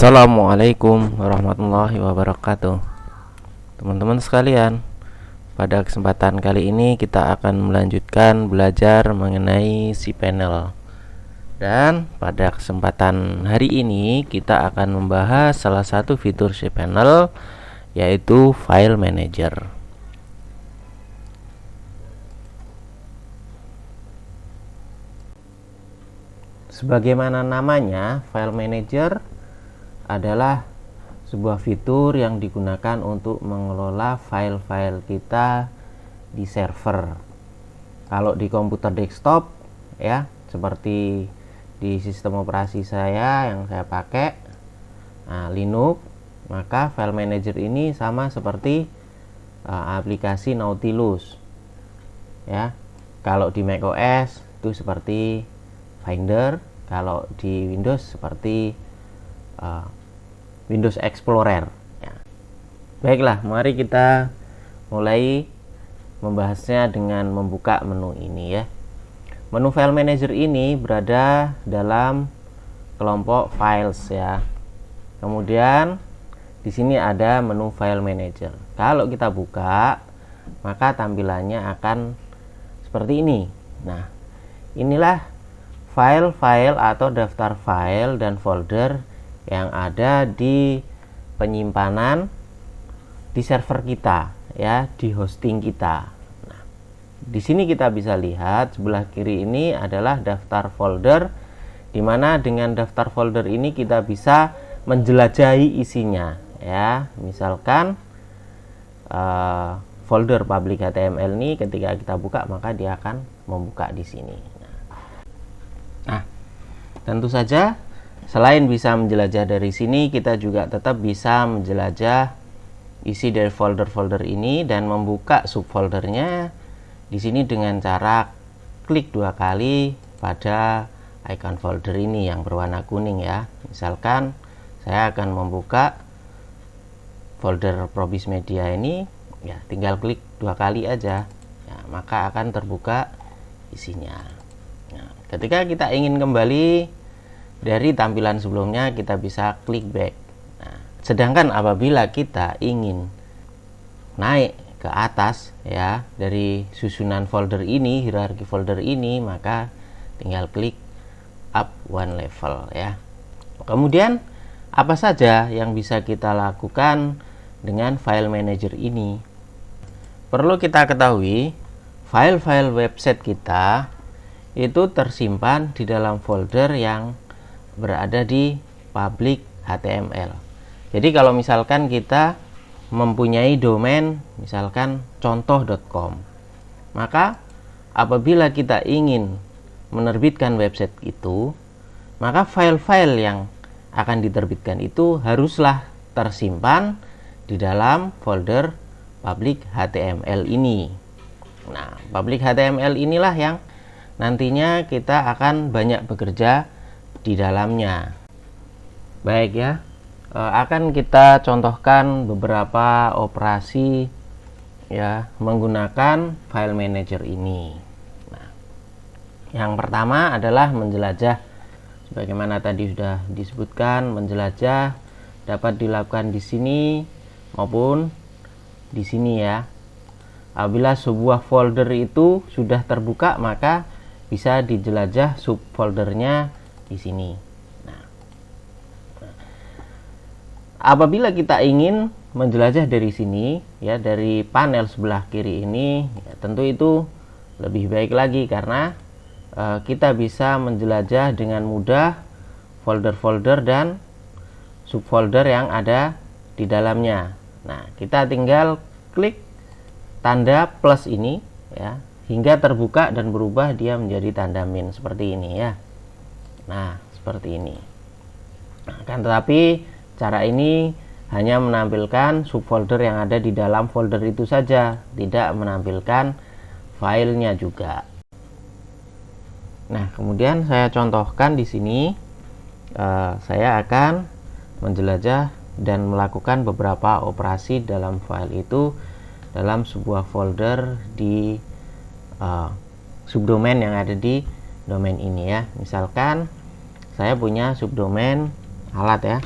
Assalamualaikum warahmatullahi wabarakatuh. Teman-teman sekalian, pada kesempatan kali ini kita akan melanjutkan belajar mengenai cPanel. Dan pada kesempatan hari ini kita akan membahas salah satu fitur cPanel, yaitu File Manager. Sebagaimana namanya, File Manager adalah sebuah fitur yang digunakan untuk mengelola file-file kita di server. Kalau di komputer desktop ya, seperti di sistem operasi saya yang saya pakai, Linux, maka File Manager ini sama seperti aplikasi Nautilus. Ya. Kalau di macOS itu seperti Finder, kalau di Windows seperti Windows Explorer ya. Baiklah, mari kita mulai membahasnya dengan membuka menu ini ya. Menu File Manager ini berada dalam kelompok Files ya. Kemudian di sini ada menu File Manager. Kalau kita buka, maka tampilannya akan seperti ini. Nah, inilah file-file atau daftar file dan folder yang ada di penyimpanan di server kita ya, di hosting kita. Nah, di sini kita bisa lihat sebelah kiri ini adalah daftar folder, di mana dengan daftar folder ini kita bisa menjelajahi isinya ya. Misalkan folder public HTML ini ketika kita buka maka dia akan membuka di sini. Nah, tentu saja selain bisa menjelajah dari sini, kita juga tetap bisa menjelajah isi dari folder-folder ini dan membuka subfoldernya di sini dengan cara klik 2 kali pada icon folder ini yang berwarna kuning ya. Misalkan saya akan membuka folder Probis Media ini ya, tinggal klik 2 kali aja ya, maka akan terbuka isinya. Nah, ketika kita ingin kembali dari tampilan sebelumnya, kita bisa klik back. Nah, sedangkan apabila kita ingin naik ke atas ya, dari susunan folder ini, hierarki folder ini, maka tinggal klik up one level ya. Kemudian apa saja yang bisa kita lakukan dengan File Manager ini? Perlu kita ketahui, file-file website kita itu tersimpan di dalam folder yang berada di public HTML. Jadi kalau misalkan kita mempunyai domain misalkan contoh.com, maka apabila kita ingin menerbitkan website itu, maka file-file yang akan diterbitkan itu haruslah tersimpan di dalam folder public HTML ini. Nah, public HTML inilah yang nantinya kita akan banyak bekerja di dalamnya. Baik ya, akan kita contohkan beberapa operasi ya menggunakan File Manager ini. Nah, yang pertama adalah menjelajah. Sebagaimana tadi sudah disebutkan, menjelajah dapat dilakukan di sini maupun di sini ya. Apabila sebuah folder itu sudah terbuka, maka bisa dijelajah subfoldernya di sini. Nah, apabila kita ingin menjelajah dari sini ya, dari panel sebelah kiri ini ya, tentu itu lebih baik lagi karena kita bisa menjelajah dengan mudah folder-folder dan subfolder yang ada di dalamnya. Nah, kita tinggal klik tanda plus ini ya, hingga terbuka dan berubah dia menjadi tanda min seperti ini ya. Nah, seperti ini. Kan tetapi cara ini hanya menampilkan subfolder yang ada di dalam folder itu saja, tidak menampilkan filenya juga. Nah, kemudian saya contohkan di sini, saya akan menjelajah dan melakukan beberapa operasi dalam file itu dalam sebuah folder di subdomain yang ada di domain ini ya. Misalkan saya punya subdomain alat ya.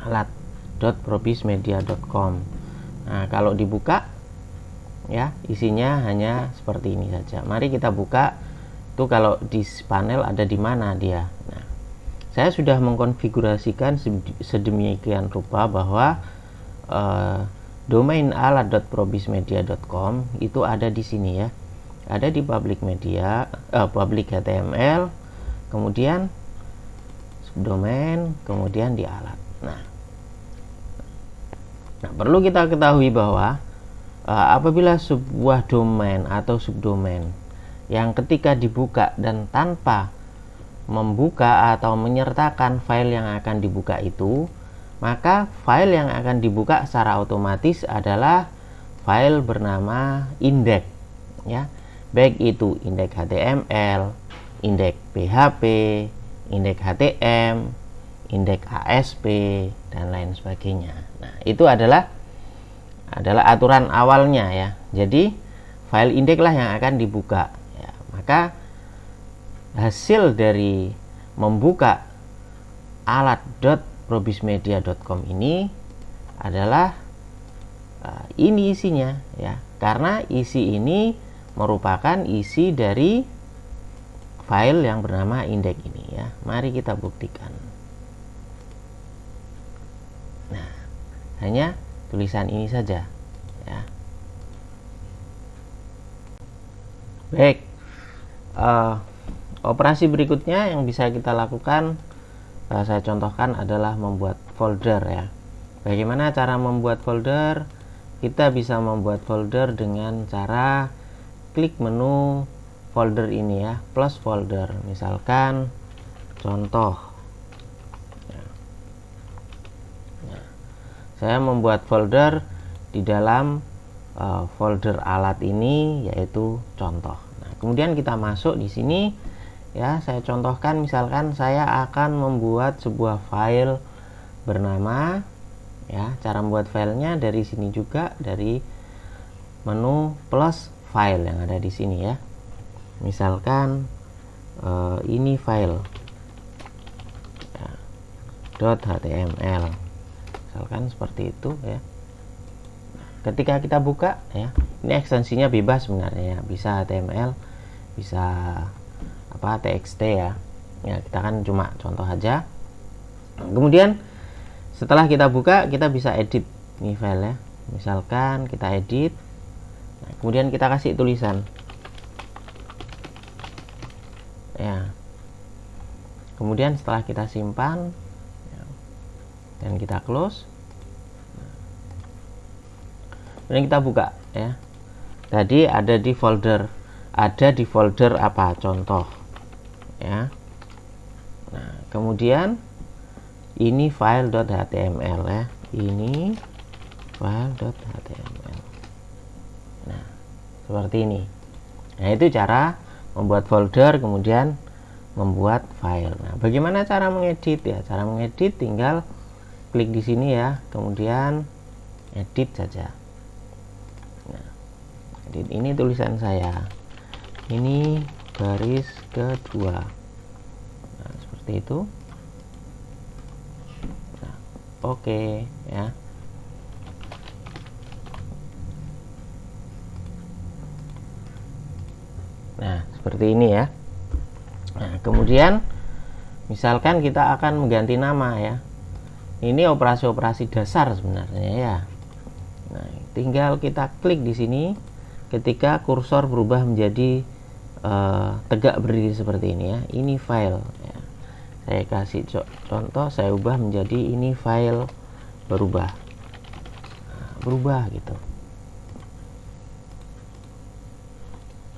alat.probismedia.com. Nah, kalau dibuka ya, isinya hanya seperti ini saja. Mari kita buka. Itu kalau di panel ada di mana dia. Nah, saya sudah mengkonfigurasikan sedemikian rupa bahwa domain alat.probismedia.com itu ada di sini ya. Ada di public media, public HTML, kemudian subdomain, kemudian di alat. Nah, perlu kita ketahui bahwa apabila sebuah domain atau subdomain yang ketika dibuka dan tanpa membuka atau menyertakan file yang akan dibuka itu, maka file yang akan dibuka secara otomatis adalah file bernama index ya. Baik itu indeks HTML, indeks PHP, indeks HTML, indeks ASP, dan lain sebagainya. Nah, itu adalah aturan awalnya ya. Jadi file indeks lah yang akan dibuka ya. Maka hasil dari membuka alat.probismedia.com ini adalah ini isinya ya. Karena isi ini merupakan isi dari file yang bernama indeks ini ya. Mari kita buktikan. Nah, hanya tulisan ini saja ya. Baik, operasi berikutnya yang bisa kita lakukan, saya contohkan adalah membuat folder ya. Bagaimana cara membuat folder? Kita bisa membuat folder dengan cara klik menu folder ini ya, plus folder. Misalkan contoh saya membuat folder di dalam folder alat ini, yaitu contoh. Nah, kemudian kita masuk di sini ya. Saya contohkan, misalkan saya akan membuat sebuah file bernama ya. Cara membuat filenya dari sini juga, dari menu plus file yang ada di sini ya. Misalkan ini file ya, .html. Misalkan seperti itu ya. Ketika kita buka ya, ini ekstensinya bebas sebenarnya ya. Bisa HTML, bisa TXT ya. Ya, kita kan cuma contoh aja. Kemudian setelah kita buka, kita bisa edit ini file ya. Misalkan kita edit. Nah, kemudian kita kasih tulisan ya. Kemudian setelah kita simpan dan kita close, kemudian kita buka ya. Tadi ada di folder apa, contoh ya. Nah, kemudian ini file.html ya, ini file.html. Nah, seperti ini. Nah, itu cara membuat folder kemudian membuat file. Nah, bagaimana cara mengedit ya? Cara mengedit tinggal klik di sini ya, kemudian edit saja. Nah, edit, ini tulisan saya, ini baris kedua. Nah, seperti itu. Nah, oke ya. Nah, seperti ini ya. Nah, kemudian misalkan kita akan mengganti nama ya. Ini operasi-operasi dasar sebenarnya ya. Nah, tinggal kita klik di sini ketika kursor berubah menjadi tegak berdiri seperti ini ya. Ini file ya. Saya kasih contoh, saya ubah menjadi ini file, berubah. Nah, berubah gitu.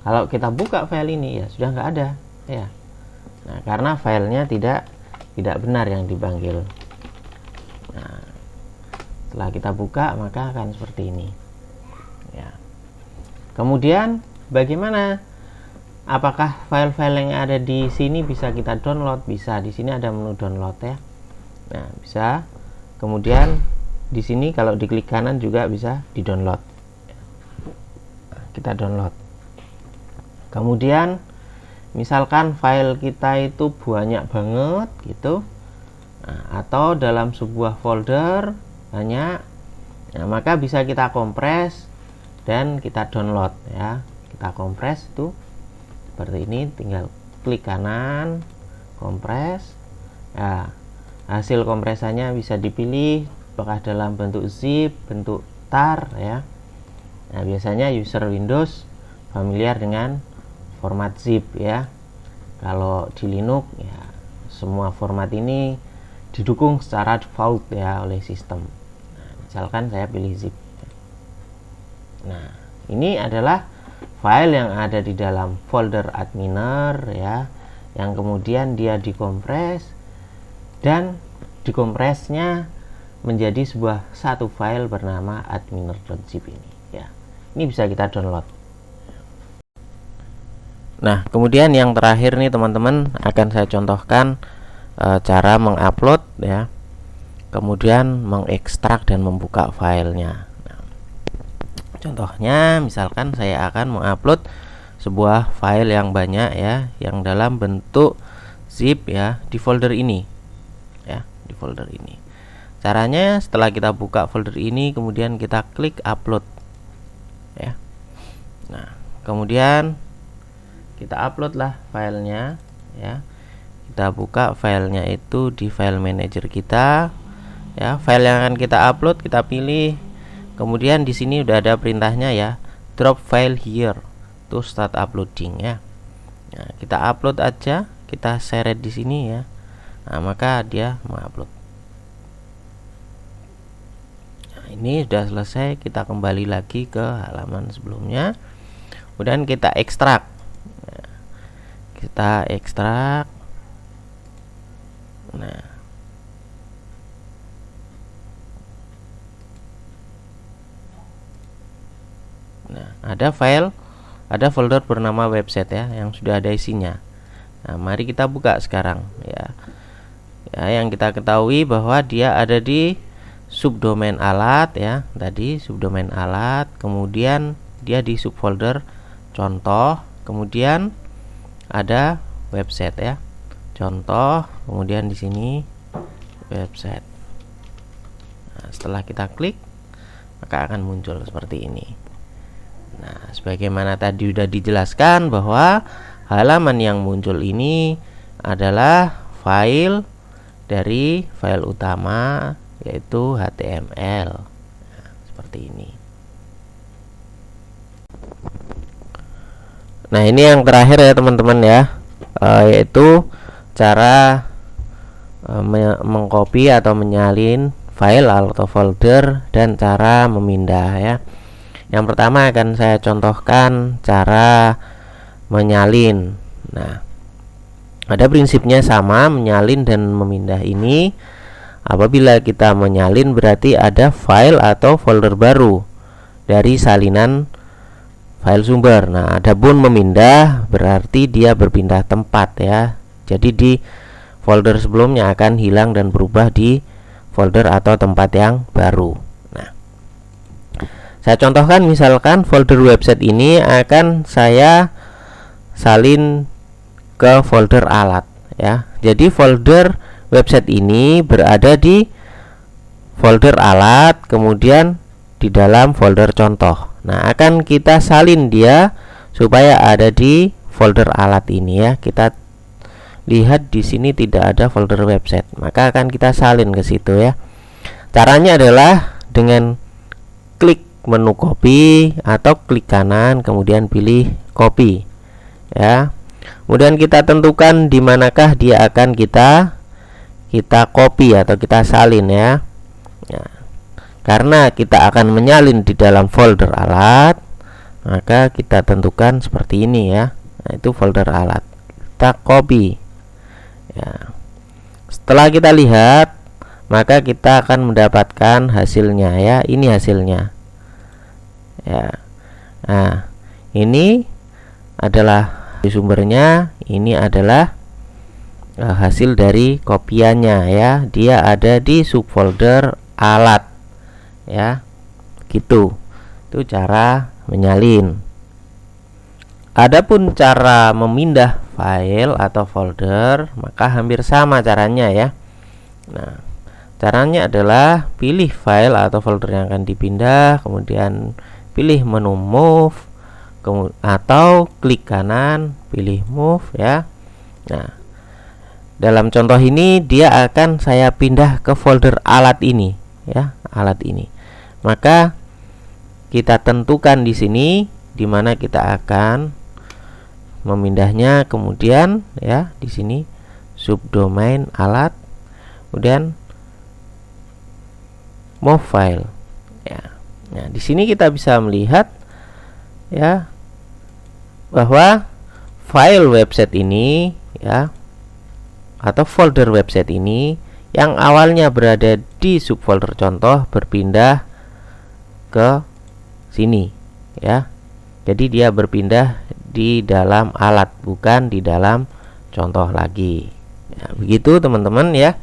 Kalau kita buka file ini ya sudah nggak ada ya. Nah, karena filenya tidak benar yang dipanggil. Nah, setelah kita buka maka akan seperti ini ya. Kemudian bagaimana, apakah file-file yang ada di sini bisa kita download? Bisa, di sini ada menu download ya. Nah, bisa. Kemudian di sini kalau diklik kanan juga bisa di-download. Kita download. Kemudian misalkan file kita itu banyak banget gitu. atau dalam sebuah folder banyak, nah, maka bisa kita kompres dan kita download ya. Kita kompres itu seperti ini, tinggal klik kanan, kompres. Nah, hasil kompresannya bisa dipilih apakah dalam bentuk zip, bentuk tar ya. Nah, biasanya user Windows familiar dengan format zip ya. Kalau di Linux ya, semua format ini didukung secara default ya oleh sistem. Nah, misalkan saya pilih zip. Nah, ini adalah file yang ada di dalam folder adminer ya, yang kemudian dia dikompres dan dikompresnya menjadi satu file bernama adminer.zip ini ya. Ini bisa kita download. Nah, kemudian yang terakhir nih teman-teman, akan saya contohkan cara mengupload ya, kemudian mengekstrak dan membuka filenya. Nah, contohnya misalkan saya akan mengupload sebuah file yang banyak ya, yang dalam bentuk zip ya, di folder ini ya, di folder ini. Caranya setelah kita buka folder ini, kemudian kita klik upload ya. Nah, kemudian kita upload lah filenya ya. Kita buka filenya itu di file manager kita ya. File yang akan kita upload kita pilih, kemudian di sini udah ada perintahnya ya, drop file here to start uploading ya. Nah, kita upload aja, kita seret di sini ya. Nah, maka dia mengupload. Nah, ini sudah selesai, kita kembali lagi ke halaman sebelumnya. Kemudian kita ekstrak. Nah, kita ekstrak. Nah, ada folder bernama website ya, yang sudah ada isinya. Nah, mari kita buka sekarang ya. Ya, yang kita ketahui bahwa dia ada di subdomain alat ya, tadi subdomain alat, kemudian dia di subfolder contoh, kemudian ada website ya. Contoh, kemudian di sini website. Nah, setelah kita klik, maka akan muncul seperti ini. Nah, sebagaimana tadi sudah dijelaskan bahwa halaman yang muncul ini adalah file dari file utama, yaitu HTML. Nah, seperti ini. Nah, ini yang terakhir ya teman-teman ya, yaitu cara mengcopy atau menyalin file atau folder dan cara memindah ya. Yang pertama akan saya contohkan cara menyalin. Nah, ada prinsipnya sama, menyalin dan memindah ini. Apabila kita menyalin berarti ada file atau folder baru dari salinan file sumber. Nah, adapun memindah berarti dia berpindah tempat ya. Jadi di folder sebelumnya akan hilang dan berubah di folder atau tempat yang baru. Nah, saya contohkan misalkan folder website ini akan saya salin ke folder alat ya. Jadi folder website ini berada di folder alat, kemudian di dalam folder contoh. Nah, akan kita salin dia supaya ada di folder alat ini ya. Kita lihat di sini tidak ada folder website, maka akan kita salin ke situ ya. Caranya adalah dengan klik menu copy atau klik kanan kemudian pilih copy ya. Kemudian kita tentukan di manakah dia akan kita copy atau kita salin ya. Nah, karena kita akan menyalin di dalam folder alat, maka kita tentukan seperti ini ya. Nah, itu folder alat. Kita copy. Ya. Setelah kita lihat, maka kita akan mendapatkan hasilnya ya. Ini hasilnya. Ya. Nah, ini adalah sumbernya, ini adalah hasil dari kopiannya ya. Dia ada di subfolder alat. Ya. Gitu. Itu cara menyalin. Adapun cara memindah file atau folder, maka hampir sama caranya ya. Nah, caranya adalah pilih file atau folder yang akan dipindah, kemudian pilih menu move, atau klik kanan pilih move ya. Nah, dalam contoh ini dia akan saya pindah ke folder alat ini ya, alat ini. Maka kita tentukan di sini di mana kita akan memindahnya, kemudian ya di sini subdomain alat, kemudian move file ya. Nah, di sini kita bisa melihat ya bahwa file website ini ya atau folder website ini yang awalnya berada di subfolder contoh berpindah ke sini ya. Jadi dia berpindah di dalam alat, bukan di dalam contoh lagi. Ya, begitu teman-teman ya.